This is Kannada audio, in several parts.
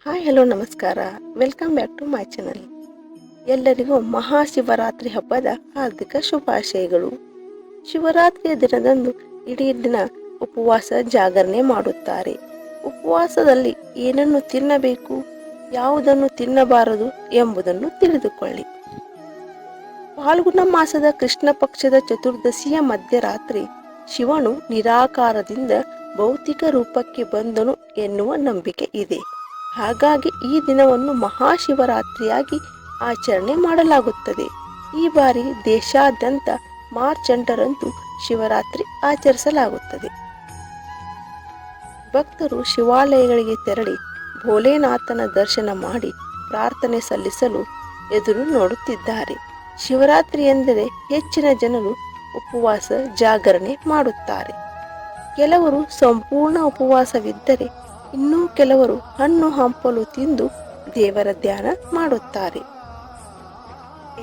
ಹಾಯ್ ಹಲೋ ನಮಸ್ಕಾರ. Welcome back to my channel. ಎಲ್ಲರಿಗೂ ಮಹಾಶಿವರಾತ್ರಿ ಹಬ್ಬದ ಹಾರ್ದಿಕ ಶುಭಾಶಯಗಳು. ಶಿವರಾತ್ರಿಯ ದಿನದಂದು ಇಡೀ ದಿನ ಉಪವಾಸ ಜಾಗರಣೆ ಮಾಡುತ್ತಾರೆ. ಉಪವಾಸದಲ್ಲಿ ಏನನ್ನು ತಿನ್ನಬೇಕು, ಯಾವುದನ್ನು ತಿನ್ನಬಾರದು ಎಂಬುದನ್ನು ತಿಳಿದುಕೊಳ್ಳಿ. ಫಾಲ್ಗುಣ ಮಾಸದ ಕೃಷ್ಣ ಪಕ್ಷದ ಚತುರ್ದಶಿಯ ಮಧ್ಯರಾತ್ರಿ ಶಿವನು ನಿರಾಕಾರದಿಂದ ಭೌತಿಕ ರೂಪಕ್ಕೆ ಬಂದನು ಎನ್ನುವ ನಂಬಿಕೆ ಇದೆ. ಹಾಗಾಗಿ ಈ ದಿನವನ್ನು ಮಹಾಶಿವರಾತ್ರಿಯಾಗಿ ಆಚರಣೆ ಮಾಡಲಾಗುತ್ತದೆ. ಈ ಬಾರಿ ದೇಶಾದ್ಯಂತ ಮಾರ್ಚ್ 8ರಂದು ಶಿವರಾತ್ರಿ ಆಚರಿಸಲಾಗುತ್ತದೆ. ಭಕ್ತರು ಶಿವಾಲಯಗಳಿಗೆ ತೆರಳಿ ಭೋಲೆನಾಥನ ದರ್ಶನ ಮಾಡಿ ಪ್ರಾರ್ಥನೆ ಸಲ್ಲಿಸಲು ಎದುರು ನೋಡುತ್ತಿದ್ದಾರೆ. ಶಿವರಾತ್ರಿ ಎಂದರೆ ಹೆಚ್ಚಿನ ಜನರು ಉಪವಾಸ ಜಾಗರಣೆ ಮಾಡುತ್ತಾರೆ. ಕೆಲವರು ಸಂಪೂರ್ಣ ಉಪವಾಸವಿದ್ದರೆ ಇನ್ನೂ ಕೆಲವರು ಹಣ್ಣು ಹಂಪಲು ತಿಂದು ದೇವರ ಧ್ಯಾನ ಮಾಡುತ್ತಾರೆ.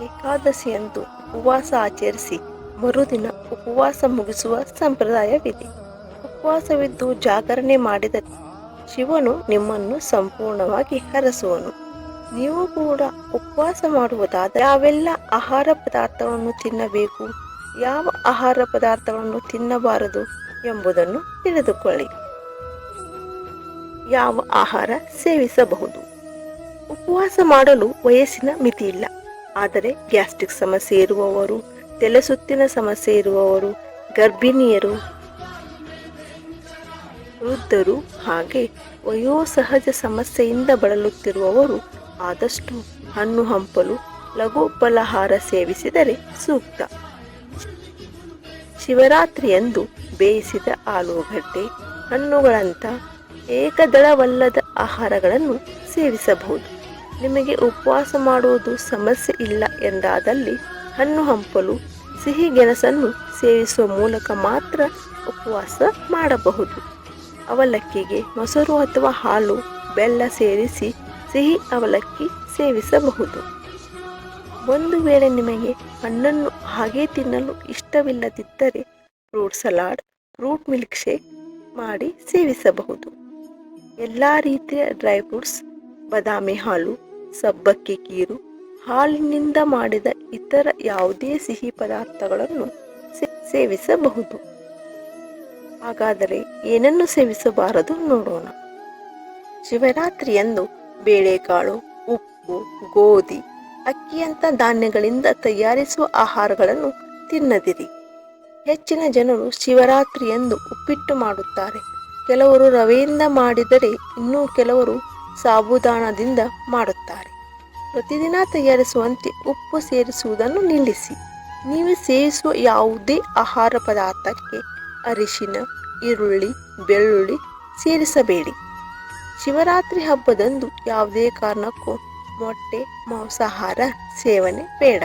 ಏಕಾದಶಿಯಂದು ಉಪವಾಸ ಆಚರಿಸಿ ಮರುದಿನ ಉಪವಾಸ ಮುಗಿಸುವ ಸಂಪ್ರದಾಯವಿದೆ. ಉಪವಾಸವಿದ್ದು ಜಾಗರಣೆ ಮಾಡಿದರೆ ಶಿವನು ನಿಮ್ಮನ್ನು ಸಂಪೂರ್ಣವಾಗಿ ಹರಸುವನು. ನೀವು ಕೂಡ ಉಪವಾಸ ಮಾಡುವುದಾದರೆ ಯಾವೆಲ್ಲ ಆಹಾರ ಪದಾರ್ಥಗಳನ್ನು ತಿನ್ನಬೇಕು, ಯಾವ ಆಹಾರ ಪದಾರ್ಥಗಳನ್ನು ತಿನ್ನಬಾರದು ಎಂಬುದನ್ನು ತಿಳಿದುಕೊಳ್ಳಿ. ಯಾವ ಆಹಾರ ಸೇವಿಸಬಹುದು? ಉಪವಾಸ ಮಾಡಲು ವಯಸ್ಸಿನ ಮಿತಿ ಇಲ್ಲ. ಆದರೆ ಗ್ಯಾಸ್ಟ್ರಿಕ್ ಸಮಸ್ಯೆ ಇರುವವರು, ತಲೆ ಸುತ್ತಿನ ಸಮಸ್ಯೆ ಇರುವವರು, ಗರ್ಭಿಣಿಯರು, ವೃದ್ಧರು ಹಾಗೆ ವಯೋಸಹಜ ಸಮಸ್ಯೆಯಿಂದ ಬಳಲುತ್ತಿರುವವರು ಆದಷ್ಟು ಹಣ್ಣು ಹಂಪಲು, ಲಘು ಫಲಾಹಾರ ಸೇವಿಸಿದರೆ ಸೂಕ್ತ. ಶಿವರಾತ್ರಿಯಂದು ಬೇಯಿಸಿದ ಆಲೂಗಡ್ಡೆ, ಹಣ್ಣುಗಳಂಥ ಏಕದಳವಲ್ಲದ ಆಹಾರಗಳನ್ನು ಸೇವಿಸಬಹುದು. ನಿಮಗೆ ಉಪವಾಸ ಮಾಡುವುದು ಸಮಸ್ಯೆ ಇಲ್ಲ ಎಂದಾದಲ್ಲಿ ಹಣ್ಣು ಹಂಪಲು, ಸಿಹಿ ಗೆಣಸನ್ನು ಸೇವಿಸುವ ಮೂಲಕ ಮಾತ್ರ ಉಪವಾಸ ಮಾಡಬಹುದು. ಅವಲಕ್ಕಿಗೆ ಮೊಸರು ಅಥವಾ ಹಾಲು, ಬೆಲ್ಲ ಸೇರಿಸಿ ಸಿಹಿ ಅವಲಕ್ಕಿ ಸೇವಿಸಬಹುದು. ಒಂದು ವೇಳೆ ನಿಮಗೆ ಹಣ್ಣನ್ನು ಹಾಗೆ ತಿನ್ನಲು ಇಷ್ಟವಿಲ್ಲದಿದ್ದರೆ fruit salad, fruit milk shake ಮಾಡಿ ಸೇವಿಸಬಹುದು. ಎಲ್ಲ ರೀತಿಯ ಡ್ರೈ ಫ್ರೂಟ್ಸ್, ಬಾದಾಮಿ ಹಾಲು, ಸಬ್ಬಕ್ಕಿ ಕೀರು, ಹಾಲಿನಿಂದ ಮಾಡಿದ ಇತರ ಯಾವುದೇ ಸಿಹಿ ಪದಾರ್ಥಗಳನ್ನು ಸೇವಿಸಬಹುದು. ಹಾಗಾದರೆ ಏನನ್ನು ಸೇವಿಸಬಾರದು ನೋಡೋಣ. ಶಿವರಾತ್ರಿಯಂದು ಬೇಳೆಕಾಳು, ಉಪ್ಪು, ಗೋಧಿ, ಅಕ್ಕಿಯಂಥ ಧಾನ್ಯಗಳಿಂದ ತಯಾರಿಸುವ ಆಹಾರಗಳನ್ನು ತಿನ್ನದಿರಿ. ಹೆಚ್ಚಿನ ಜನರು ಶಿವರಾತ್ರಿಯಂದು ಉಪ್ಪಿಟ್ಟು ಮಾಡುತ್ತಾರೆ. ಕೆಲವರು ರವೆಯಿಂದ ಮಾಡಿದರೆ ಇನ್ನೂ ಕೆಲವರು ಸಾಬುದಾನದಿಂದ ಮಾಡುತ್ತಾರೆ. ಪ್ರತಿದಿನ ತಯಾರಿಸುವಂತೆ ಉಪ್ಪು ಸೇರಿಸುವುದನ್ನು ನಿಲ್ಲಿಸಿ. ನೀವು ಸೇವಿಸುವ ಯಾವುದೇ ಆಹಾರ ಪದಾರ್ಥಕ್ಕೆ ಅರಿಶಿನ, ಈರುಳ್ಳಿ, ಬೆಳ್ಳುಳ್ಳಿ ಸೇರಿಸಬೇಡಿ. ಶಿವರಾತ್ರಿ ಹಬ್ಬದಂದು ಯಾವುದೇ ಕಾರಣಕ್ಕೂ ಮೊಟ್ಟೆ, ಮಾಂಸಾಹಾರ ಸೇವನೆ ಬೇಡ.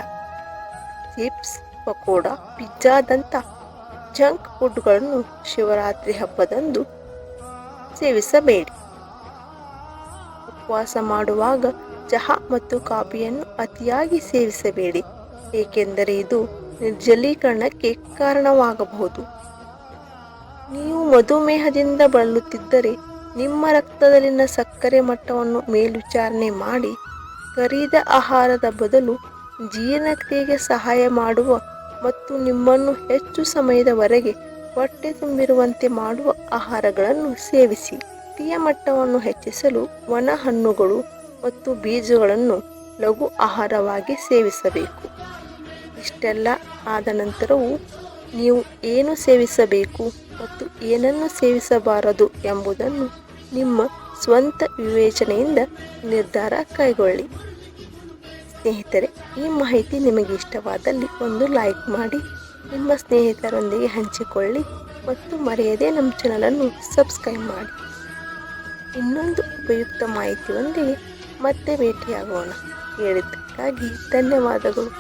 ಚಿಪ್ಸ್, ಪಕೋಡ, ಪಿಜ್ಜಾದಂಥ ಜಂಕ್ ಫುಡ್ಗಳನ್ನು ಶಿವರಾತ್ರಿ ಹಬ್ಬದಂದು ಸೇವಿಸಬೇಡಿ. ಉಪವಾಸ ಮಾಡುವಾಗ ಚಹಾ ಮತ್ತು ಕಾಫಿಯನ್ನು ಅತಿಯಾಗಿ ಸೇವಿಸಬೇಡಿ, ಏಕೆಂದರೆ ಇದು ನಿರ್ಜಲೀಕರಣಕ್ಕೆ ಕಾರಣವಾಗಬಹುದು. ನೀವು ಮಧುಮೇಹದಿಂದ ಬಳಲುತ್ತಿದ್ದರೆ ನಿಮ್ಮ ರಕ್ತದಲ್ಲಿನ ಸಕ್ಕರೆ ಮಟ್ಟವನ್ನು ಮೇಲ್ವಿಚಾರಣೆ ಮಾಡಿ ಕರಿದ ಆಹಾರದ ಬದಲು ಜೀರ್ಣಕ್ರಿಯೆಗೆ ಸಹಾಯ ಮಾಡುವ ಮತ್ತು ನಿಮ್ಮನ್ನು ಹೆಚ್ಚು ಸಮಯದವರೆಗೆ ಹೊಟ್ಟೆ ತುಂಬಿರುವಂತೆ ಮಾಡುವ ಆಹಾರಗಳನ್ನು ಸೇವಿಸಿ. ರಕ್ತೀಯ ಮಟ್ಟವನ್ನು ಹೆಚ್ಚಿಸಲು ಒಣ ಹಣ್ಣುಗಳು ಮತ್ತು ಬೀಜಗಳನ್ನು ಲಘು ಆಹಾರವಾಗಿ ಸೇವಿಸಬೇಕು. ಇಷ್ಟೆಲ್ಲ ಆದ ನಂತರವೂ ನೀವು ಏನು ಸೇವಿಸಬೇಕು ಮತ್ತು ಏನನ್ನು ಸೇವಿಸಬಾರದು ಎಂಬುದನ್ನು ನಿಮ್ಮ ಸ್ವಂತ ವಿವೇಚನೆಯಿಂದ ನಿರ್ಧಾರ ಕೈಗೊಳ್ಳಿ. ಸ್ನೇಹಿತರೆ, ಈ ಮಾಹಿತಿ ನಿಮಗೆ ಇಷ್ಟವಾದಲ್ಲಿ ಒಂದು ಲೈಕ್ ಮಾಡಿ, ನಿಮ್ಮ ಸ್ನೇಹಿತರೊಂದಿಗೆ ಹಂಚಿಕೊಳ್ಳಿ ಮತ್ತು ಮರೆಯದೆ ನಮ್ಮ ಚಾನಲನ್ನು ಸಬ್ಸ್ಕ್ರೈಬ್ ಮಾಡಿ. ಇನ್ನೊಂದು ಉಪಯುಕ್ತ ಮಾಹಿತಿಯೊಂದಿಗೆ ಮತ್ತೆ ಭೇಟಿಯಾಗೋಣ. ಹೇಳಿದ್ದಕ್ಕಾಗಿ ಧನ್ಯವಾದಗಳು.